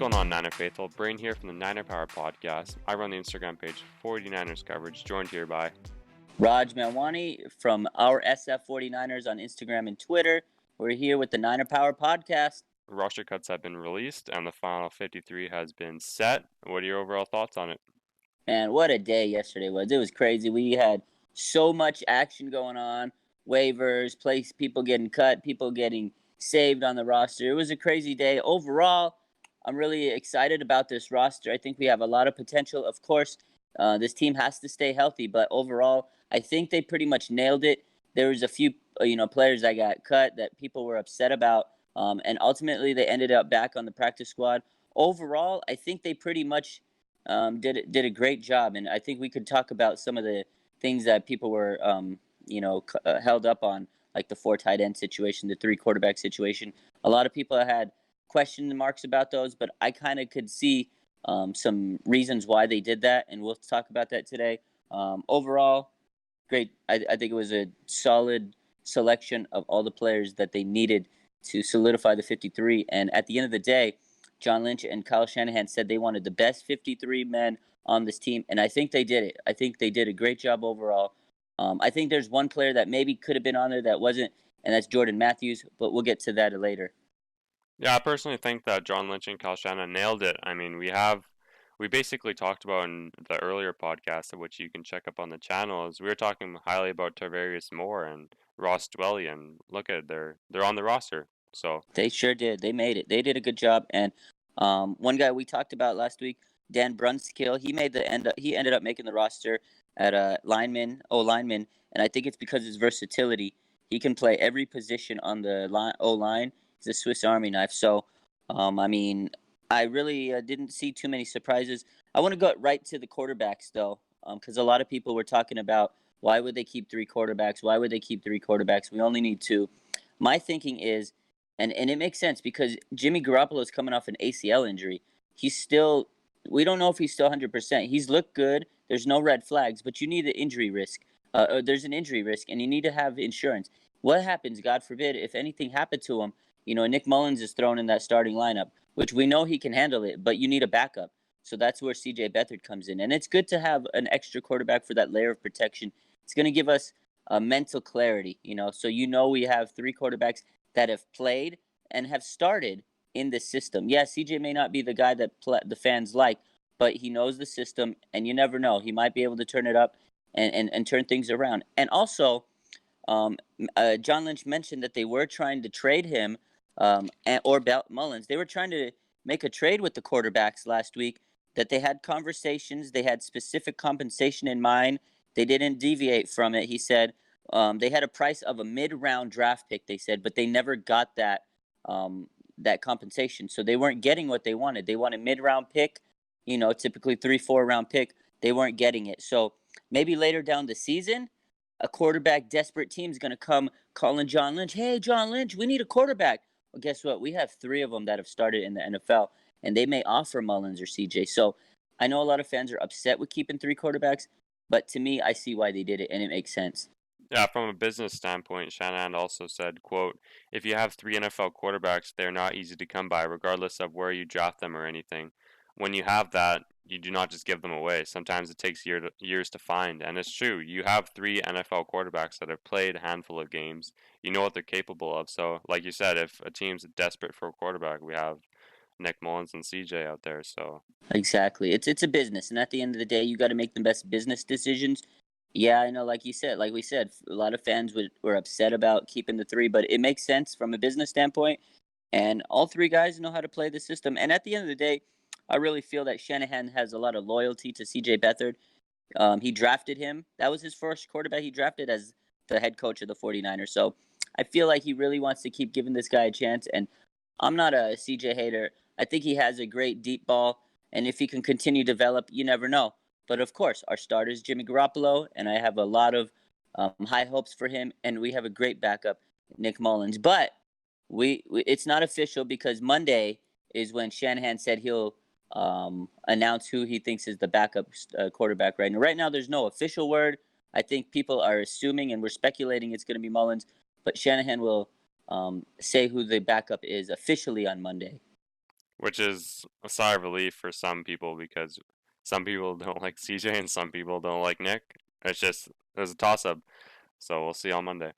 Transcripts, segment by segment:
going on, Niner Faithful? Brain here from the Niner Power Podcast. I run the Instagram page 49ers Coverage, joined here by Raj Malwani from our SF 49ers on Instagram and Twitter. We're here with the Niner Power Podcast. roster cuts have been released and the final 53 has been set. What are your overall thoughts on it? And what a day yesterday was. It was crazy. We had so much action going on. Waivers, people getting cut, people getting saved on the roster. It was a crazy day. Overall, I'm really excited about this roster. I think we have a lot of potential. Of course, this team has to stay healthy, but overall, I think they pretty much nailed it. There was a few, players that got cut that people were upset about, and ultimately they ended up back on the practice squad. Overall, I think they pretty much did a great job, and I think we could talk about some of the things that people were, held up on, like the 4 tight end situation, the 3 quarterback situation. A lot of people had question marks about those, but I kind of could see some reasons why they did that, and we'll talk about that today. Overall, great. I think it was a solid selection of all the players that they needed to solidify the 53. And at the end of the day, John Lynch and Kyle Shanahan said they wanted the best 53 men on this team, and I think they did it. I think they did a great job overall. I think there's one player that maybe could have been on there that wasn't, and that's Jordan Matthews, but we'll get to that later. Yeah, I personally think that John Lynch and Kyle Shanahan nailed it. I mean, we basically talked about in the earlier podcast, which you can check up on the channel, is we were talking highly about Tarvarius Moore and Ross Dwelley, and look at it, they're on the roster. So They sure did. They made it. They did a good job. And one guy we talked about last week, Dan Brunskill, he ended up making the roster at lineman, and I think it's because of his versatility. He can play every position on the O-line. He's a Swiss Army knife. So, I really didn't see too many surprises. I want to go right to the quarterbacks, though, because a lot of people were talking about why would they keep 3 quarterbacks? Why would they keep 3 quarterbacks? We only need 2. My thinking is, and it makes sense because Jimmy Garoppolo is coming off an ACL injury. We don't know if he's still 100%. He's looked good. There's no red flags, but you need an injury risk. There's an injury risk, and you need to have insurance. What happens, God forbid, if anything happened to him? Nick Mullins is thrown in that starting lineup, which we know he can handle it, but you need a backup. So that's where C.J. Beathard comes in. And it's good to have an extra quarterback for that layer of protection. It's going to give us mental clarity, So we have 3 quarterbacks that have played and have started in this system. Yeah, CJ may not be the guy that the fans like, but he knows the system, and you never know. He might be able to turn it up and turn things around. And also, John Lynch mentioned that they were trying to trade him or Mullins. They were trying to make a trade with the quarterbacks last week, that they had conversations. They had specific compensation in mind. They didn't deviate from it. He said they had a price of a mid-round draft pick, they said, but they never got that compensation. So they weren't getting what they wanted. They wanted mid-round pick, typically 3-4 round pick. They weren't getting it. So maybe later down the season, a quarterback desperate team is going to come calling John Lynch. Hey, John Lynch, we need a quarterback. Well, guess what? We have 3 of them that have started in the NFL, and they may offer Mullins or CJ. So I know a lot of fans are upset with keeping 3 quarterbacks, but to me, I see why they did it, and it makes sense. yeah, from a business standpoint, Shanahan also said, quote, if you have 3 NFL quarterbacks, they're not easy to come by, regardless of where you draft them or anything. When you have that, you do not just give them away. Sometimes it takes years to find, and it's true. You have 3 NFL quarterbacks that have played a handful of games. You know what they're capable of. So, like you said, if a team's desperate for a quarterback, we have Nick Mullins and CJ out there. So exactly, it's a business, and at the end of the day, you got to make the best business decisions. Yeah, I know, like we said, a lot of fans were upset about keeping the 3, but it makes sense from a business standpoint. And all 3 guys know how to play the system. And at the end of the day, I really feel that Shanahan has a lot of loyalty to C.J. Beathard. He drafted him. That was his first quarterback he drafted as the head coach of the 49ers. So I feel like he really wants to keep giving this guy a chance. And I'm not a CJ hater. I think he has a great deep ball. And if he can continue to develop, you never know. But of course, our starter is Jimmy Garoppolo, and I have a lot of high hopes for him. And we have a great backup, Nick Mullins. But it's not official because Monday is when Shanahan said he'll announce who he thinks is the backup quarterback right now. Right now, there's no official word. I think people are assuming and we're speculating it's going to be Mullins, but Shanahan will say who the backup is officially on Monday. which is a sigh of relief for some people because some people don't like CJ and some people don't like Nick. It's a toss up. So we'll see on Monday.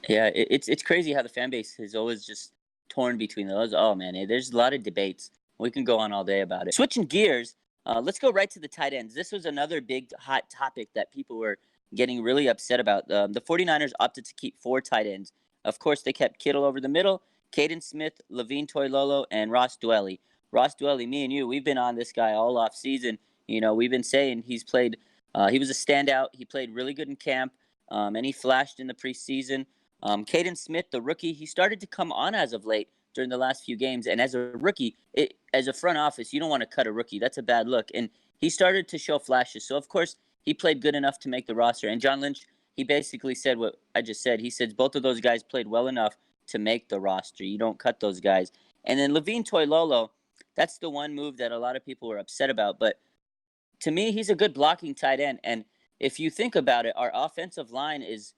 Yeah, it's crazy how the fan base is always just torn between those. Oh man, there's a lot of debates. We can go on all day about it. Switching gears, let's go right to the tight ends. This was another big hot topic that people were getting really upset about. The 49ers opted to keep 4 tight ends. Of course, they kept Kittle over the middle, Caden Smith, Levine Toilolo, and Ross Dwelly. Ross Dwelly, me and you, we've been on this guy all off season. You know, we've been saying he's played. He was a standout. He played really good in camp, and he flashed in the preseason. Caden Smith, the rookie, he started to come on as of late during the last few games. And as a rookie, as a front office, you don't want to cut a rookie. That's a bad look. And he started to show flashes. So, of course, he played good enough to make the roster. And John Lynch, he basically said what I just said. He said both of those guys played well enough to make the roster. You don't cut those guys. And then Levine Toilolo, that's the one move that a lot of people were upset about. But to me, he's a good blocking tight end. And if you think about it, our offensive line is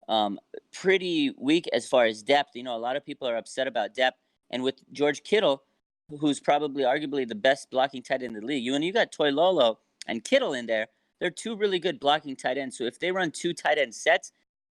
um, pretty weak as far as depth. You know, a lot of people are upset about depth. And with George Kittle, who's probably arguably the best blocking tight end in the league, when you got Toy Lolo and Kittle in there, they're two really good blocking tight ends. So if they run 2 tight end sets,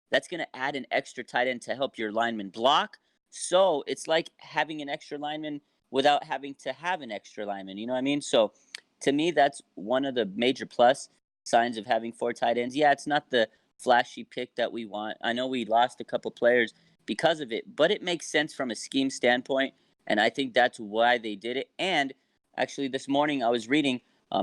that's going to add an extra tight end to help your lineman block. So it's like having an extra lineman without having to have an extra lineman. You know what I mean? So to me, that's one of the major plus signs of having 4 tight ends. Yeah, it's not the flashy pick that we want. I know we lost a couple players because of it, but it makes sense from a scheme standpoint, and I think that's why they did it. And actually, this morning I was reading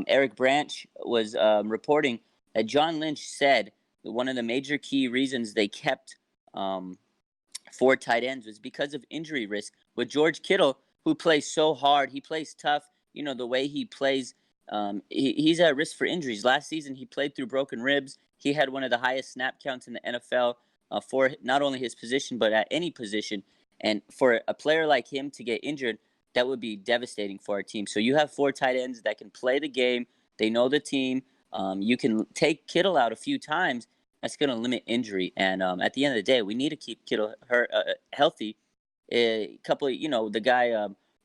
Eric Branch was reporting that John Lynch said that one of the major key reasons they kept 4 tight ends was because of injury risk. With George Kittle, who plays so hard, he plays tough. You know, the way he plays, he's at risk for injuries. Last season, he played through broken ribs. He had one of the highest snap counts in the NFL for not only his position, but at any position. And for a player like him to get injured, that would be devastating for our team. So you have 4 tight ends that can play the game. They know the team. You can take Kittle out a few times. That's going to limit injury. And at the end of the day, we need to keep Kittle healthy. A couple of, the guy,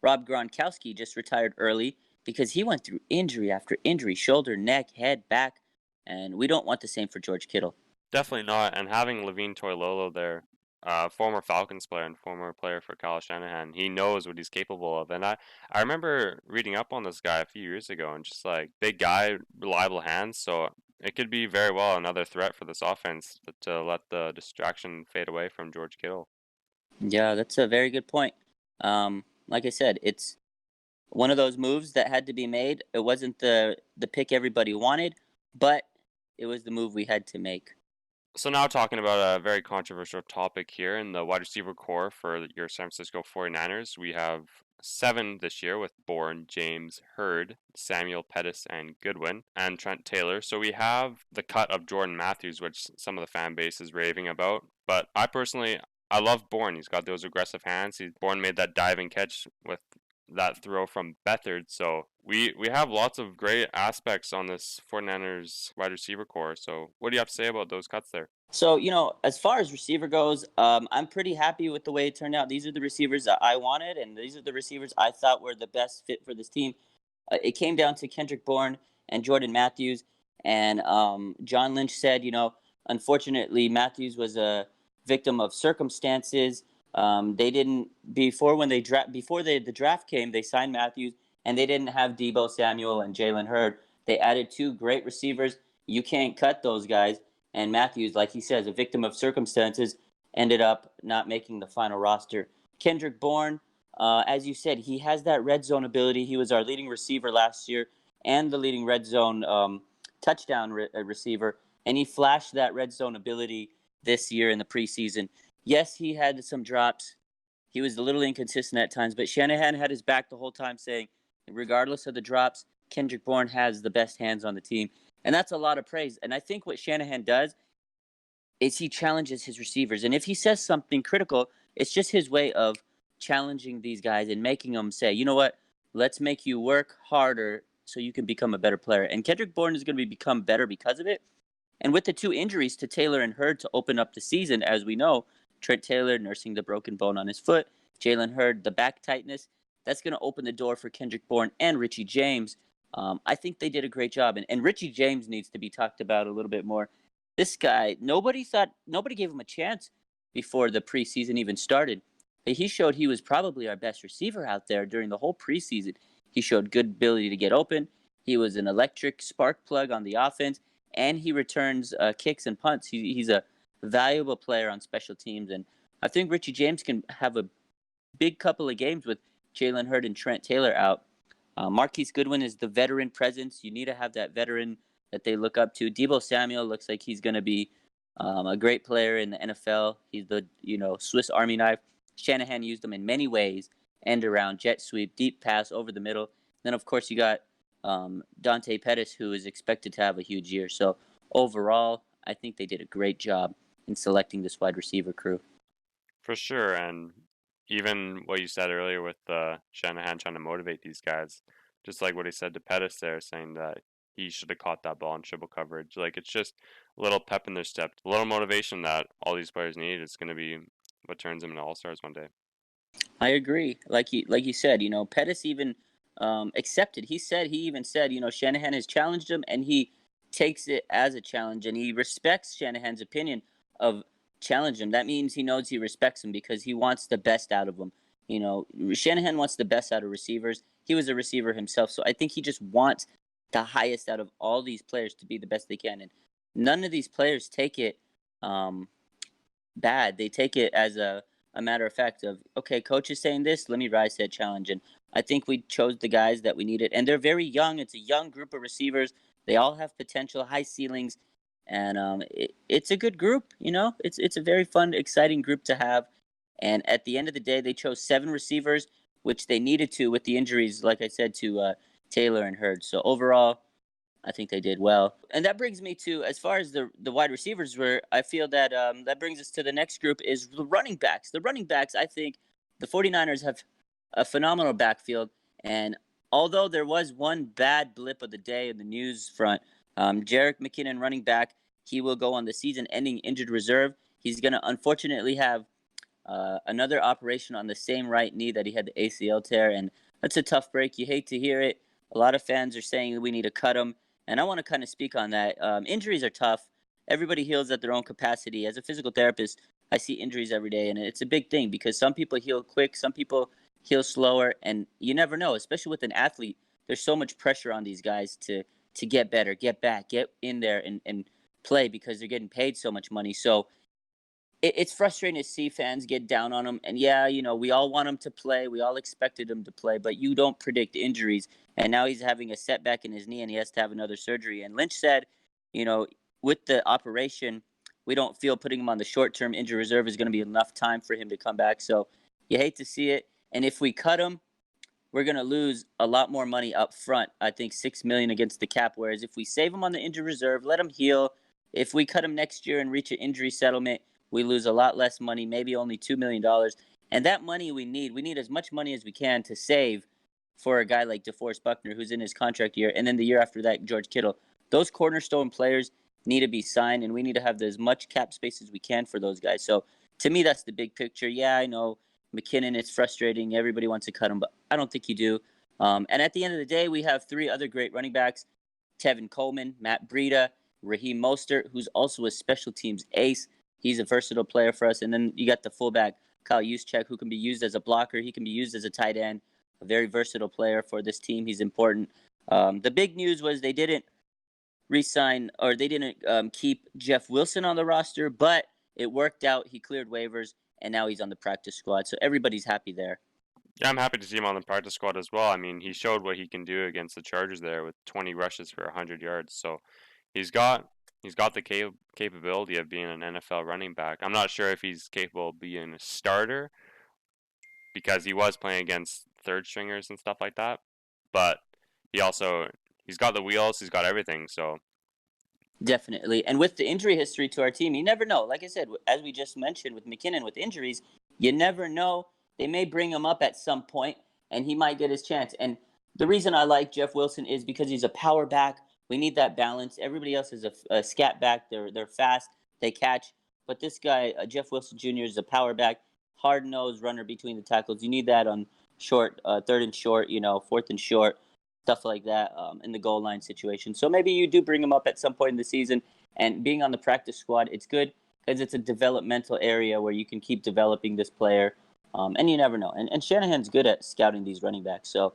Rob Gronkowski, just retired early because he went through injury after injury, shoulder, neck, head, back. And we don't want the same for George Kittle. Definitely not. And having Levine Toilolo there, former Falcons player and former player for Kyle Shanahan, he knows what he's capable of. And I remember reading up on this guy a few years ago and just like big guy, reliable hands. So it could be very well another threat for this offense to let the distraction fade away from George Kittle. Yeah, that's a very good point. Like I said, it's one of those moves that had to be made. It wasn't the pick everybody wanted, but it was the move we had to make. So now talking about a very controversial topic here in the wide receiver core for your San Francisco 49ers, we have 7 this year with Bourne, James, Hurd, Samuel Pettis, and Goodwin, and Trent Taylor. So we have the cut of Jordan Matthews, which some of the fan base is raving about. But I love Bourne. He's got those aggressive hands. Bourne made that diving catch with that throw from Bethard. So we have lots of great aspects on this 49ers wide receiver core. So what do you have to say about those cuts there? So, as far as receiver goes, I'm pretty happy with the way it turned out. These are the receivers that I wanted, and these are the receivers I thought were the best fit for this team. It came down to Kendrick Bourne and Jordan Matthews. And John Lynch said, unfortunately, Matthews was a victim of circumstances. They didn't before the draft came. They signed Matthews, and they didn't have Debo Samuel and Jalen Hurd. They added 2 great receivers. You can't cut those guys. And Matthews, like he says, a victim of circumstances, ended up not making the final roster. Kendrick Bourne, as you said, he has that red zone ability. He was our leading receiver last year and the leading red zone touchdown receiver, and he flashed that red zone ability this year in the preseason. Yes, he had some drops. He was a little inconsistent at times, but Shanahan had his back the whole time, saying, regardless of the drops, Kendrick Bourne has the best hands on the team. And that's a lot of praise. And I think what Shanahan does is he challenges his receivers. And if he says something critical, it's just his way of challenging these guys and making them say, you know what, let's make you work harder so you can become a better player. And Kendrick Bourne is going to become better because of it. And with the 2 injuries to Taylor and Hurd to open up the season, as we know, Trent Taylor nursing the broken bone on his foot, Jalen Hurd, the back tightness, That's going to open the door for Kendrick Bourne and Richie James. I think they did a great job, and Richie James needs to be talked about a little bit more. This guy, nobody gave him a chance before the preseason even started. He showed he was probably our best receiver out there during the whole preseason. He showed good ability to get open. He was an electric spark plug on the offense, and he returns kicks and punts. He's a valuable player on special teams, and I think Richie James can have a big couple of games with Jalen Hurd and Trent Taylor out. Marquise Goodwin is the veteran presence. You need to have that veteran that they look up to. Deebo Samuel looks like he's going to be a great player in the NFL. He's the Swiss Army knife. Shanahan used him in many ways: end around, jet sweep, deep pass over the middle. Then of course you got Dante Pettis, who is expected to have a huge year. So overall, I think they did a great job in selecting this wide receiver crew. For sure, and even what you said earlier with Shanahan trying to motivate these guys, just like what he said to Pettis there, saying that he should have caught that ball in triple coverage. Like, it's just a little pep in their step, a little motivation that all these players need. It's going to be what turns them into all-stars one day. I agree. Like you said, Pettis even accepted. He even said, Shanahan has challenged him, and he takes it as a challenge, and he respects Shanahan's opinion of challenge him. That means he knows he respects him because he wants the best out of him. Shanahan wants the best out of receivers. He was a receiver himself, so I think he just wants the highest out of all these players to be the best they can. And none of these players take it bad. They take it as a matter of fact of, okay, coach is saying this, let me rise to that challenge. And I think we chose the guys that we needed. And they're very young. It's a young group of receivers. They all have potential, high ceilings, and it's a good group. It's a very fun, exciting group to have. And at the end of the day, they chose 7 receivers, which they needed to with the injuries, like I said, to Taylor and Hurd. So overall, I think they did well. And that brings me to, as far as the wide receivers were, I feel that that brings us to the next group is the running backs. The running backs, I think the 49ers have a phenomenal backfield. And although there was one bad blip of the day in the news front, Jerick McKinnon, running back, he will go on the season-ending injured reserve. He's going to unfortunately have another operation on the same right knee that he had the ACL tear. And that's a tough break. You hate to hear it. A lot of fans are saying we need to cut him. And I want to kind of speak on that. Injuries are tough. Everybody heals at their own capacity. As a physical therapist, I see injuries every day, and it's a big thing because some people heal quick, some people heal slower, and you never know. Especially with an athlete, there's so much pressure on these guys to get better, get back, get in there, and play because they're getting paid so much money. So it's frustrating to see fans get down on him. And yeah, we all want him to play. We all expected him to play, but you don't predict injuries. And now he's having a setback in his knee and he has to have another surgery. And Lynch said, you know, with the operation, we don't feel putting him on the short term injury reserve is going to be enough time for him to come back. So you hate to see it. And if we cut him, we're going to lose a lot more money up front. I think $6 million against the cap. Whereas if we save him on the injury reserve, let him heal. If we cut him next year and reach an injury settlement, we lose a lot less money, maybe only $2 million. And that money we need as much money as we can to save for a guy like DeForest Buckner, who's in his contract year. And then the year after that, George Kittle. Those cornerstone players need to be signed, and we need to have as much cap space as we can for those guys. So to me, that's the big picture. Yeah, I know McKinnon, it's frustrating. Everybody wants to cut him, but I don't think you do. And at the end of the day, we have 3 other great running backs: Tevin Coleman, Matt Breida, Raheem Mostert, who's also a special teams ace. He's a versatile player for us. And then you got the fullback, Kyle Juszczyk, who can be used as a blocker. He can be used as a tight end. A very versatile player for this team. He's important. The big news was they didn't re-sign, or they didn't keep Jeff Wilson on the roster, but it worked out. He cleared waivers, and now he's on the practice squad. So everybody's happy there. Yeah, I'm happy to see him on the practice squad as well. I mean, he showed what he can do against the Chargers there with 20 rushes for 100 yards. So he's got the capability of being an NFL running back. I'm not sure if he's capable of being a starter because he was playing against third stringers and stuff like that. But he's got the wheels, he's got everything. So Definitely. And with the injury history to our team, you never know. Like I said, as we just mentioned with McKinnon with injuries, you never know. They may bring him up at some point and he might get his chance. And the reason I like Jeff Wilson is because he's a power back. We need that balance. Everybody else is a scat back. They're fast, they catch. But this guy, Jeff Wilson Jr., is a power back, hard nosed runner between the tackles. You need that on short, third and short, fourth and short, stuff like that, in the goal line situation. So maybe you do bring him up at some point in the season. And being on the practice squad, it's good because it's a developmental area where you can keep developing this player. And you never know. And Shanahan's good at scouting these running backs. So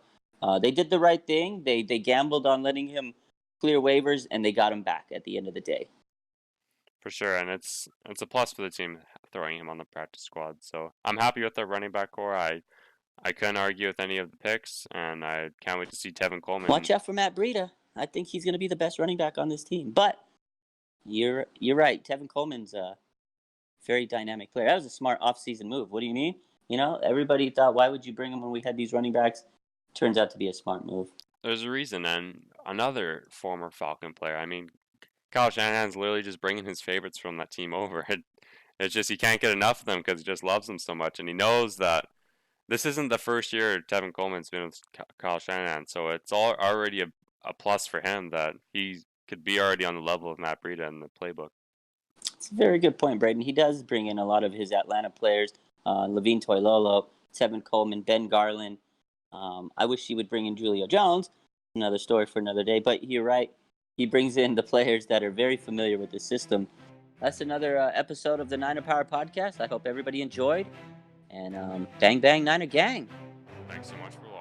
they did the right thing. They gambled on letting him clear waivers, and they got him back at the end of the day. For sure, and it's a plus for the team throwing him on the practice squad. So I'm happy with the running back core. I couldn't argue with any of the picks, and I can't wait to see Tevin Coleman. Watch out for Matt Breida. I think he's going to be the best running back on this team. But you're right. Tevin Coleman's a very dynamic player. That was a smart offseason move. What do you mean? Everybody thought, why would you bring him when we had these running backs? Turns out to be a smart move. There's a reason, and another former Falcon player. I mean, Kyle Shanahan's literally just bringing his favorites from that team over. It's just he can't get enough of them because he just loves them so much, and he knows that this isn't the first year Tevin Coleman's been with Kyle Shanahan, so it's already a plus for him that he could be already on the level of Matt Breida in the playbook. It's a very good point, Brayden. He does bring in a lot of his Atlanta players, Levine Toilolo, Tevin Coleman, Ben Garland. I wish he would bring in Julio Jones. Another story for another day. But you're right. He brings in the players that are very familiar with the system. That's another episode of the Niner Power Podcast. I hope everybody enjoyed. And bang, bang, Niner gang. Thanks so much for watching.